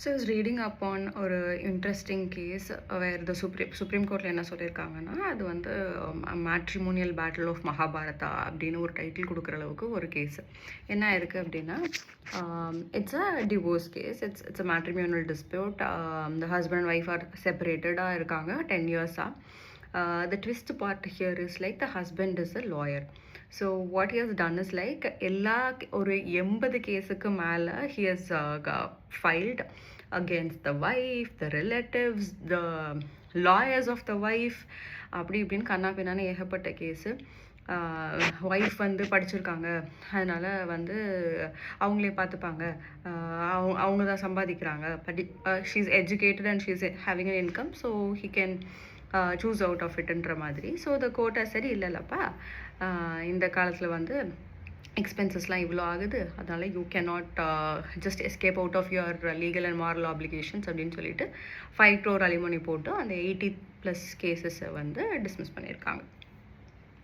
So I was reading upon ஒரு interesting case where the supreme கோர்ட்டில் என்ன சொல்லியிருக்காங்கன்னா, அது வந்து மேட்ரிமோனியல் பேட்டில் ஆஃப் மகாபாரதா அப்படின்னு ஒரு டைட்டில் கொடுக்குற அளவுக்கு ஒரு கேஸ் என்ன இருக்குது அப்படின்னா, it's a divorce case. It's a matrimonial dispute. The husband and wife are செப்பரேட்டடாக இருக்காங்க 10 இயர்ஸாக. The twist part here is like the husband is a lawyer. So what he has done is like எல்லா ஒரு 80 கேஸுக்கு மேலே he has filed against the wife, the relatives, the lawyers of the wife, அப்படி இப்படின்னு கண்ணா பின்னான்னு ஏகப்பட்ட case. Wife வந்து படிச்சிருக்காங்க, அதனால் வந்து அவங்களே பார்த்துப்பாங்க, அவங்க தான் சம்பாதிக்கிறாங்க, she is educated and she is having an income, so he can choose out of இட்ன்ற மாதிரி. ஸோ த கோர்ட்டை சரி இல்லைல்லப்பா, இந்த காலத்தில் வந்து எக்ஸ்பென்சஸ்லாம் இவ்வளோ ஆகுது, அதனால் you cannot just escape out of your legal and moral applications அப்படின்னு சொல்லிட்டு 5 crore அலிமோனி போட்டு அந்த 80+ கேசஸை வந்து டிஸ்மிஸ் பண்ணியிருக்காங்க.